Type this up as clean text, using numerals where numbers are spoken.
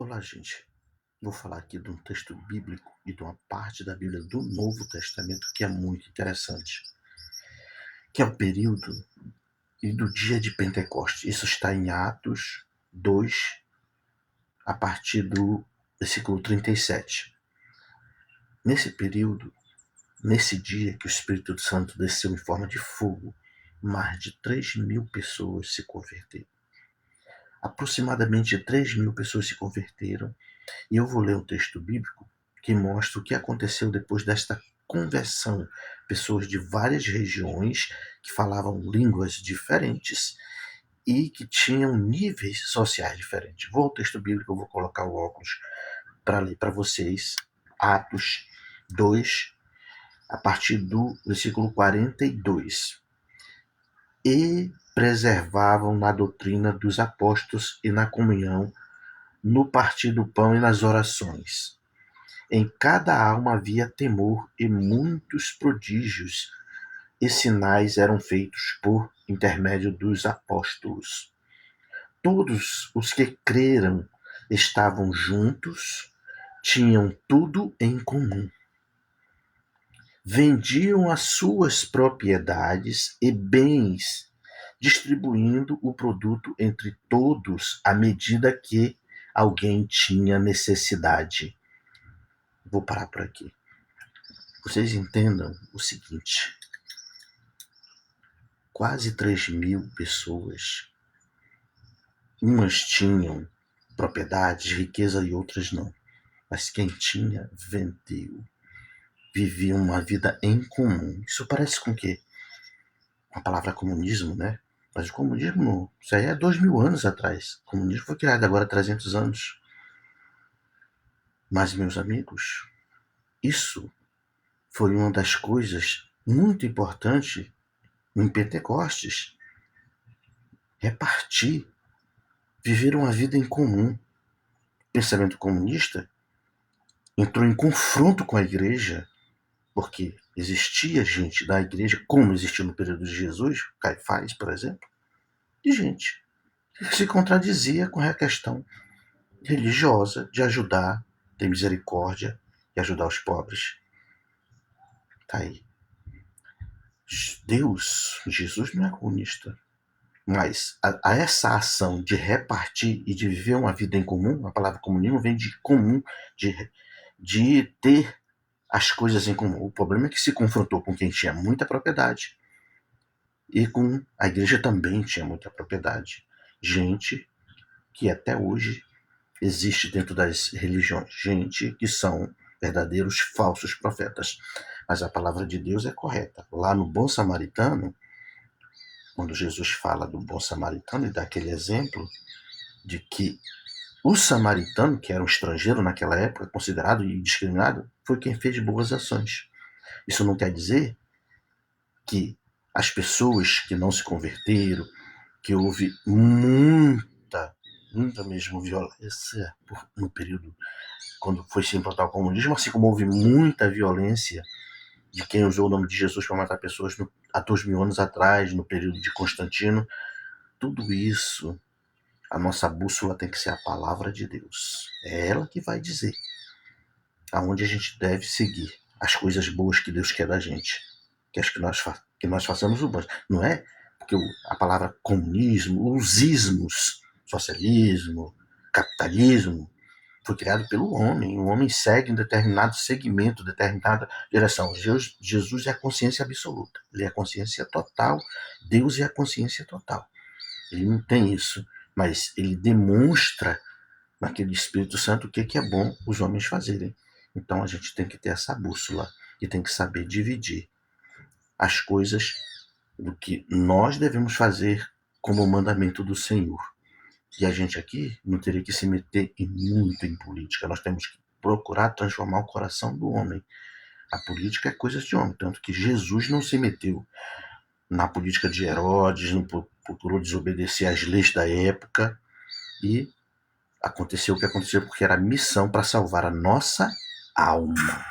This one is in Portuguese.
Olá, gente. Vou falar aqui de um texto bíblico e de uma parte da Bíblia do Novo Testamento que é muito interessante, que é o período e do dia de Pentecostes. Isso está em Atos 2, a partir do versículo 37. Nesse período, nesse dia que o Espírito Santo desceu em forma de fogo, mais de 3.000 pessoas se converteram. Aproximadamente 3.000 pessoas se converteram. E eu vou ler um texto bíblico que mostra o que aconteceu depois desta conversão. Pessoas de várias regiões que falavam línguas diferentes e que tinham níveis sociais diferentes. Vou ao texto bíblico, eu vou colocar o óculos para ler para vocês. Atos 2, a partir do versículo 42. E preservavam na doutrina dos apóstolos e na comunhão, no partir do pão e nas orações. Em cada alma havia temor, e muitos prodígios e sinais eram feitos por intermédio dos apóstolos. Todos os que creram estavam juntos, tinham tudo em comum. Vendiam as suas propriedades e bens, distribuindo o produto entre todos à medida que alguém tinha necessidade. Vou parar por aqui. Vocês entendam o seguinte: quase 3.000 pessoas, umas tinham propriedades, riqueza e outras não. Mas quem tinha, vendeu. Viviam uma vida em comum. Isso parece com o quê? A palavra comunismo, né? Mas o comunismo, isso aí é 2.000 anos atrás. O comunismo foi criado agora há 300 anos. Mas, meus amigos, isso foi uma das coisas muito importantes em Pentecostes. Repartir, viver uma vida em comum. O pensamento comunista entrou em confronto com a igreja, porque existia gente da igreja, como existiu no período de Jesus, Caifás, por exemplo, de gente que se contradizia com a questão religiosa de ajudar, ter misericórdia e ajudar os pobres. Tá aí. Deus, Jesus não é comunista. Mas a essa ação de repartir e de viver uma vida em comum, a palavra comunismo vem de comum, de ter as coisas em comum. O problema é que se confrontou com quem tinha muita propriedade e com a igreja também tinha muita propriedade. Gente que até hoje existe dentro das religiões, gente que são verdadeiros falsos profetas. Mas a palavra de Deus é correta. Lá no Bom Samaritano, quando Jesus fala do bom samaritano e dá aquele exemplo de que o samaritano, que era um estrangeiro naquela época, considerado e discriminado, foi quem fez boas ações. Isso não quer dizer que as pessoas que não se converteram, que houve muita mesmo violência no período quando foi se implantar o comunismo, assim como houve muita violência de quem usou o nome de Jesus para matar pessoas há 2.000 anos atrás, no período de Constantino. Tudo isso, a nossa bússola tem que ser a palavra de Deus. É ela que vai dizer aonde a gente deve seguir as coisas boas que Deus quer da gente. Que nós façamos o bem. Não é porque a palavra comunismo, os ismos, socialismo, capitalismo, foi criado pelo homem. O homem segue um determinado segmento, determinada direção. Jesus é a consciência absoluta. Ele é a consciência total. Deus é a consciência total. Ele não tem isso, mas ele demonstra naquele Espírito Santo o que é bom os homens fazerem. Então a gente tem que ter essa bússola e tem que saber dividir as coisas do que nós devemos fazer como mandamento do Senhor. E a gente aqui não teria que se meter muito em política. Nós temos que procurar transformar o coração do homem. A política é coisa de homem, tanto que Jesus não se meteu na política de Herodes, não procurou desobedecer às leis da época, e aconteceu o que aconteceu porque era missão para salvar a nossa alma.